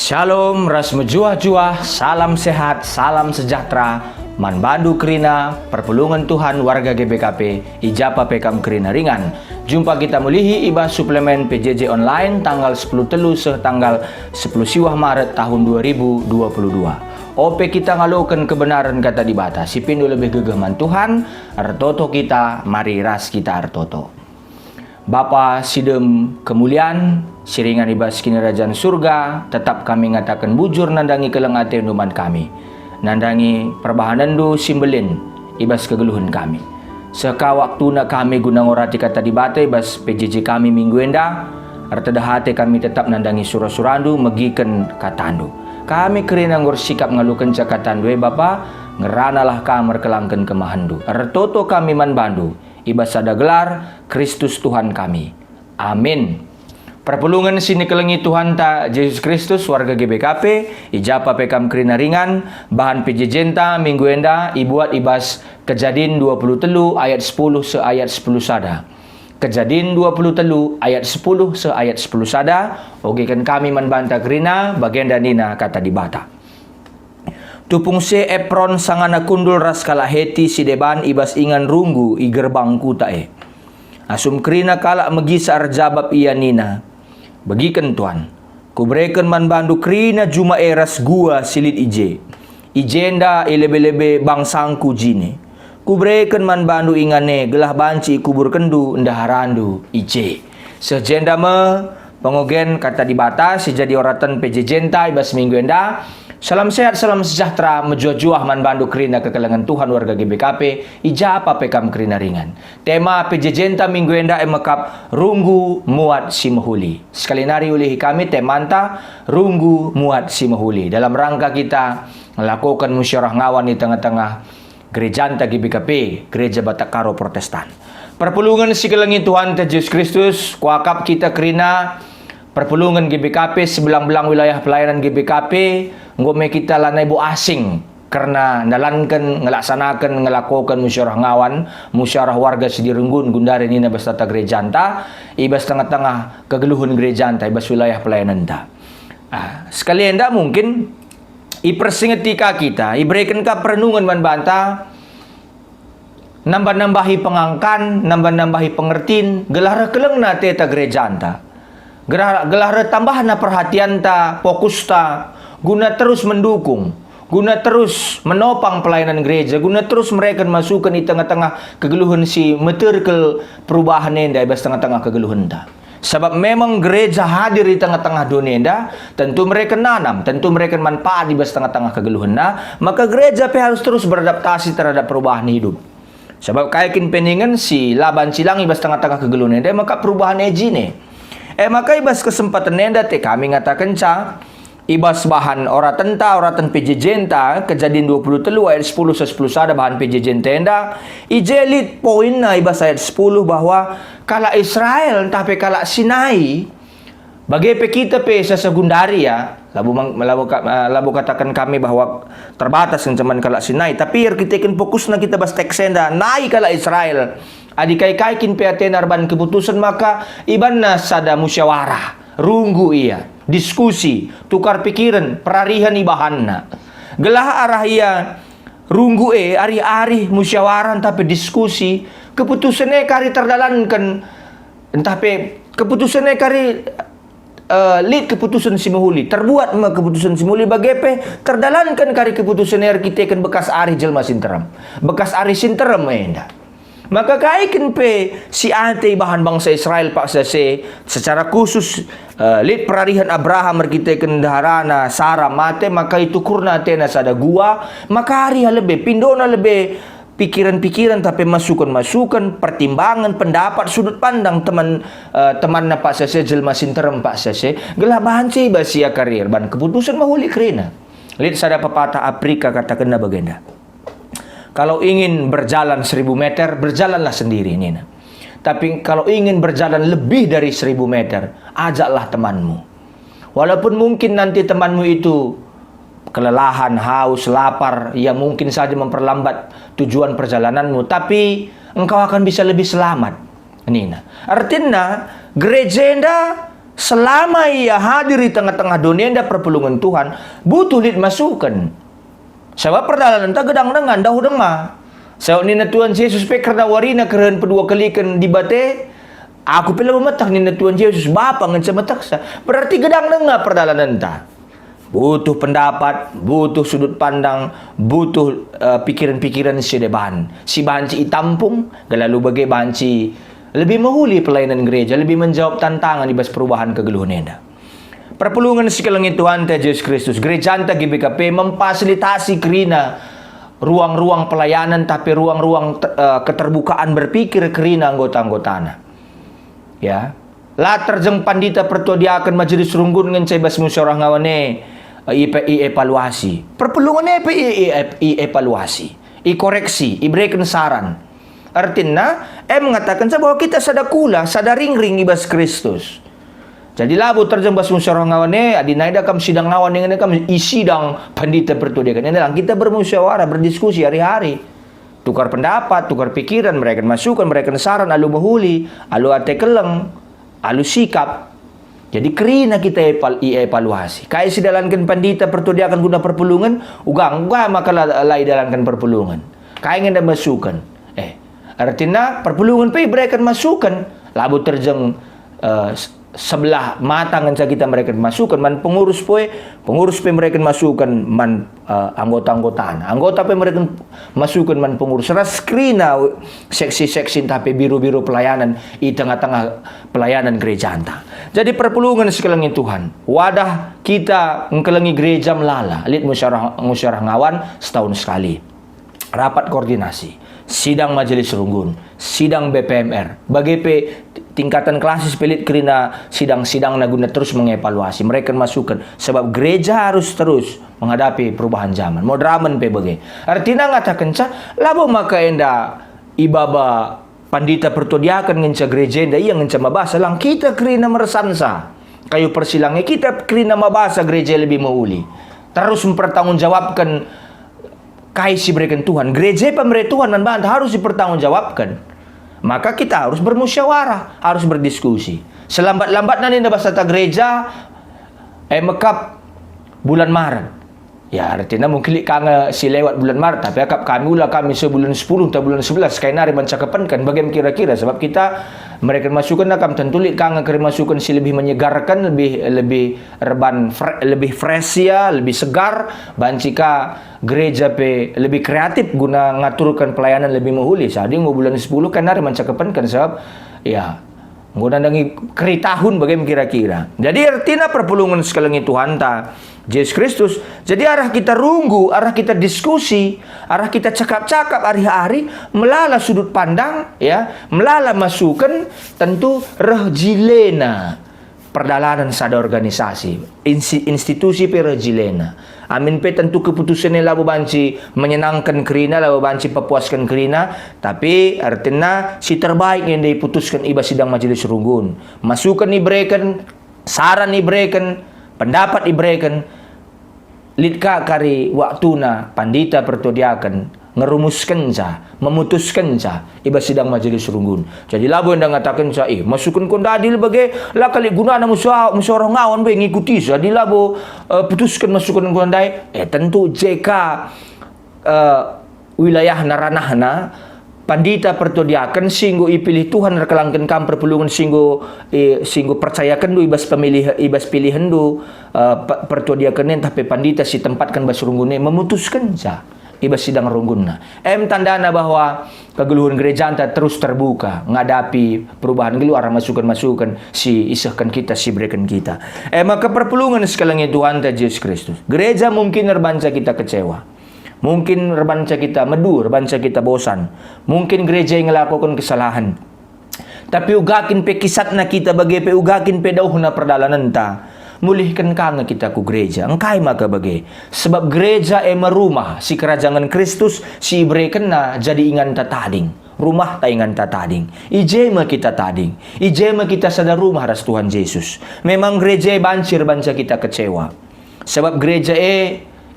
Shalom, ras mejuah-juah, salam sehat, salam sejahtera, man bandu kerina, perpulungan Tuhan warga GBKP, ijapa pekam kerina ringan. Jumpa kita mulihi ibah suplemen PJJ online tanggal 10 telu tanggal 10 siwah Maret tahun 2022. OP kita ngalukan kebenaran kata dibata, si pindu lebih gegeman Tuhan, artoto kita, mari ras kita artoto. Bapa sidem kemuliaan, siringan ibas kinarajaan surga, tetap kami ngatakan bujur nandangi kelengate numan kami. Nandangi perbahanan du simbelin, ibas kegeluhan kami. Seka waktu na kami guna ngorati kata dibata ibas PJJ kami minggu enda, arta dahate kami tetap nandangi surah-surandu, megiken katandu. Kami kerina ngor sikap ngalukan cakatandu, Bapa, ngeranalah kamar kelangken kemahandu. Artoto kami man bandu, ibas ada gelar Kristus Tuhan kami. Amin. Perpulungan sini kelengi Tuhan ta Yesus Kristus warga GBKP, ijapa pekam kerina ringan, bahan PJJ minggu enda ibuat ibas Kejadian 23 ayat 10 seayat 10 sada. Kejadian 23 ayat 10 seayat 10 sada. Oke kan kami manbanta kerina bagian danina kata dibata. Tupung se Epron sangana kundul ras kala heti si deban ibas ingan runggu i gerbang kutae. Asum kerina kala megisar jabab iya nina. Bagikan Tuhan, kubreken man bandu kerina juma eras gua silit ije. Ijenda ilebe-lebe bangsangku jine. Kubreken man bandu ingane gelah banci kubur kendu ndaharandu ije. Sejenda me pengogen kata dibata si jadi oratan PJJ ibas minggu enda. Salam sehat, salam sejahtera, mejuah-juah man bandu kerina kekelengan Tuhan warga GBKP, ijapa pekam kerina ringan. Tema PJJ minggu enda emakap runggu muat si mahuli. Sekali nari ulihi kami temanta runggu muat si mahuli. Dalam rangka kita melakukan musyawarah ngawan di tengah-tengah gereja GBKP, Gereja Batakaro Protestan. Perpulungan si kelengi Tuhan Yesus Kristus, kuakap kita kerina perpulungan GBKP sebelang-belang wilayah pelayanan GBKP ngome kita lanai bu asing karena nalankan ngelaksanakan ngelakukan musyawarah ngawan musyawarah warga Sidirenggun Gundari nina bestata gereja anta ibas tengah-tengah kegeluhun gereja anta ibas wilayah pelayanan anta. Sekali enda mungkin ipersingetika kita iberikan ka perenungan man banta nambah-nambahi pengangkan nambah-nambahi pengertiin gelar keleng na teta gereja anta. Gelar tambah na perhatian ta, fokus ta, guna terus mendukung, guna terus menopang pelayanan gereja, guna terus mereka masukkan di tengah-tengah kegeluhan si meterkel perubahan enda, ibas tengah-tengah kegeluhan ta. Sebab memang gereja hadir di tengah-tengah dunia enda, tentu mereka nanam, tentu mereka manfaat di ibas tengah-tengah kegeluhan na, maka gereja harus terus beradaptasi terhadap perubahan hidup. Sebab kayakin peningan si laban silang ibas tengah-tengah kegeluhan enda, maka perubahan ejine. Maka ibas kesempatan nenda te kami ngatakan ca ibas bahan oratan PJJ Kejadian 23 ayat 10 10 sada bahan PJJ tenda ijelit poin na ibas ayat 10 bahwa kala Israel tapi kala Sinai bagi kita sa segundari ya labu katakan kami bahwa terbatas dengan kala Sinai tapi kita fokus na kita bas teksenda naik kala Israel adikai kin PAT narban keputusan maka iban na sada musyawarah runggu iya diskusi tukar pikiran perarihan ibahanna gelah arah iya runggu ari-ari musyawarah tapi diskusi keputusannya kari terdalankan tapi keputusannya kari lead keputusan simahuli terbuat ma keputusan simahuli bagepe terdalankan kari keputusan kita kan bekas ari jelma sinteram bekas ari sinteram enda. Maka kaikin pe si ante bahan bangsa Israel pak sase secara khusus lead perarihan Abraham kita kendarana Sarah mate maka itu kurna tena sada gua maka hari lebih pindona lebih pikiran-pikiran tapi masukan-masukan pertimbangan pendapat sudut pandang teman na pak sase jelma sinterem pak sase gelah bahan si basia karir ban keputusan mahuli kerena lead sada pepatah Afrika katakan na bagenda. Kalau ingin berjalan 1000 meter, berjalanlah sendiri, Nina. Tapi kalau ingin berjalan lebih dari 1000 meter, ajaklah temanmu. Walaupun mungkin nanti temanmu itu kelelahan, haus, lapar, yang mungkin saja memperlambat tujuan perjalananmu, tapi engkau akan bisa lebih selamat, Nina. Artinya, gereja Selama ia hadir di tengah-tengah donenda perpulungan Tuhan, butuh lid masukan. Sebab perjalanan ta gedang dengan dahu dengar. Sebab nina Tuhan Yesus pe kerna warina keren pedua kali kan di bate. Aku pila memetak nina Tuhan Yesus Bapa ngan semetak sa. Berarti gedang dengar perjalanan ta. Butuh pendapat, butuh sudut pandang, butuh pikiran-pikiran si deban. Si banci itampung, galalu bagai banci lebih mahuli pelayanan gereja, lebih menjawab tantangan di bas perubahan kegeluhan enda. Perpulungan sekelangit Tuhan Yesus Kristus, gereja anta GBKP memfasilitasi kerina ruang-ruang pelayanan, tapi ruang-ruang keterbukaan berpikir kerina anggota-anggotana. Ya, latar jeng pandita pertodiakan majelis runggun dengan cebas musyawarah ngawane evaluasi. Perpulungan evaluasi, koreksi, iberikan saran. Artinya, mengatakan bahwa kita sada kula, sada ring-ring ibas Kristus. Jadi labu terjeng bas musyawarah ngawane, adinaida kam sidang ngawan dengan kam isidang pandita pertodiakan. Ini lang kita bermusyawarah, berdiskusi hari-hari. Tukar pendapat, tukar pikiran, mereka masukan, mereka saran, alu bahuli, alu ate keleng, alu sikap. Jadi kerina kita evaluasi. Kaya si dalankan pandita pertodiakan guna perpulungan, ugang maka lai dalankan perpulungan. Kaya ngenda masukan. Artinya perpulungan pe mereka masukan. Labu terjeng sebelah mata ngan kita mereka masukan man pengurus pe mereka masukan man anggota-anggotaan. Anggota pe mereka masukan man pengurus. Raskrina seksi-seksi tapi biru-biru pelayanan di tengah-tengah pelayanan gereja anta. Jadi perpulungan sekelangi Tuhan. Wadah kita ngkelangi gereja melala. Lihat musyawarah ngawan setahun sekali. Rapat koordinasi. Sidang majelis runggun, sidang BPMR, bagai tingkatan klasis pelit kerina sidang-sidang naguna terus mengevaluasi, mereka masukan sebab gereja harus terus menghadapi perubahan zaman. Modraman pe bagai. Artinya ngatakan labo maka enda ibaba pandita pertodiakan ngenca gereja enda iya ngenca mabasa lang kita kerina meresansa. Kayu persilangnya kita kerina mabasa gereja lebih mauli. Terus mempertanggungjawabkan si berikan Tuhan, gereja pemerintahan dan band harus dipertanggungjawabkan. Maka kita harus bermusyawarah, harus berdiskusi. Selambat-lambat nanti bahasa gereja mekap bulan Maret. Ya artinya mungkin kanga si lewat bulan Maret, tapi kami sebulan 10 atau bulan 11 kayak nari mencakapan kan bagaimana kira-kira sebab kita mereka masukan nakam tentu kanga kira masukan si lebih menyegarkan, lebih reban lebih fresh ya, lebih segar bancika gereja pe lebih kreatif guna ngaturkan pelayanan lebih mahuli. Jadi mau bulan 10 kan nari mencakapan kan sebab ya guna dangi keri tahun bagaimana kira-kira. Jadi artinya perpulungan sekelangi Tuhan ta Yesus Kristus. Jadi arah kita runggu, arah kita diskusi, arah kita cakap-cakap hari-hari, melala sudut pandang, ya, melala masukan, tentu rejilena perdalanan sada organisasi, institusi pe rejilena. Amin pe tentu keputusannya labu banci menyenangkan kerina, labu banci pepuaskan kerina, tapi artinya si terbaik yang diputuskan iba sidang majelis runggun. Masukan diberikan, saran diberikan, pendapat diberikan. Litka kari waktuna pandita pertodiakan ngerumuskan memutuskan iba sidang majelis runggun. Jadi labu yang ngatakan masukan kon dadil bagai lah kali guna musyawarah ngawan be ngikuti jadi labu putuskan masukan kon dai tentu JK wilayah naranahna pandita pertodiakan singgo ipilih Tuhan rekelangkan kam perpulungan singgo percayakan du ibas pilihan du pertodiakan tapi pandita si tempatkan bas runggune memutuskan ibas sidang runggunna. Tandana bahwa kegeluhan gereja anta terus terbuka ngadapi perubahan geluar masukan-masukan si isahkan kita si berikan kita. Maka perpulungan sekalangnya Tuhan Yesus Kristus. Gereja mungkin nerbanca kita kecewa. Mungkin rebanca kita medu, rebanca kita bosan. Mungkin gereja yang melakukan kesalahan. Tapi ugakin pe kisat na kita bagi pe ugakin pe dauh na perdalanan ta. Mulihkan kanga kita ku gereja. Engkai maka bagi. Sebab gereja merumah si kerajaan Kristus si berikan na jadi ingan ta tading. Rumah ta ingan ta tading. Ijema kita tading. Ijema kita sadar rumah ras Tuhan Yesus. Memang gereja bancir banca kita kecewa. Sebab gereja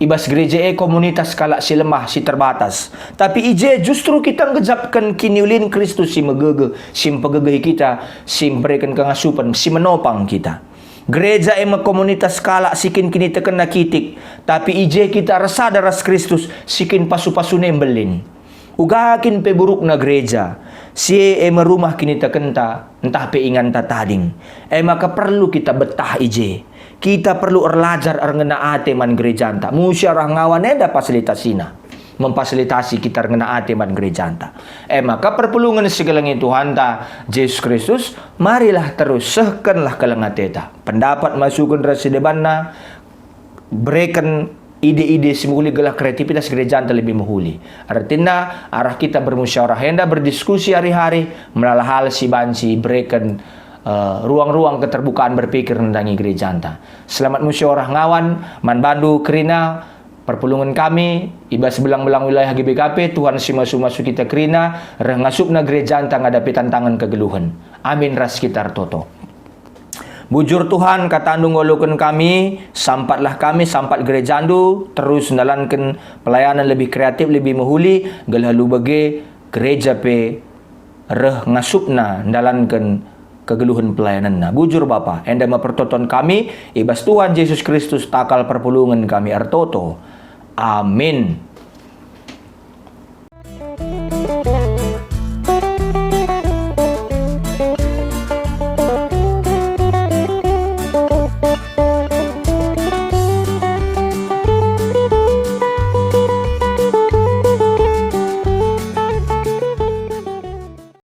ibas gereja komunitas kalak si lemah, si terbatas. Tapi justru kita ngejapkan kiniulin Kristus si megege, si pegegeh kita, si memberikan kengasupan, si menopang kita. Gereja ema komunitas kala sikin kini teken nakitik, tapi ije kita rasa daras Kristus sikin pasu-pasune belin. Ugakin pe buruk na gereja, si ema rumah kini tekenta, entah pe ingan tading. Maka perlu kita betah ije. Kita perlu erlajar ngena ate man gereja anta. Musyarah ngawan eda fasilitasina. Memfasilitasi kita ngena ate man gereja anta. Maka perpulungan segelangi Tuhan ta Yesus Kristus, marilah terus sehkenlah kelengateta. Pendapat masukan rasi debanna, berikan ide-ide semuli gelah kreativitas gereja anta lebih menghuli. Artinya arah kita bermusyawarah henda berdiskusi hari-hari melalui hal si bansi berikan ruang-ruang keterbukaan berpikir tentang gereja anta. Selamat musyawarah ngawan man bandu kerina perpulungan kami iba sebelang-belang wilayah GBKP. Tuhan si masu-masu kita kerina reh ngasupna gereja anta ngadapi tantangan kegeluhan. Amin ras kita toto. Bujur Tuhan kata andu ngolokan kami, sampatlah kami sampat gereja andu terus nalankan pelayanan lebih kreatif, lebih menghuli gelalu bagi gereja pe reh ngasupna nalankan kegeluhan pelayanan. Bujur Bapa, enda mempertonton kami ibas Tuhan Yesus Kristus takal perpulungan kami artoto. Amin.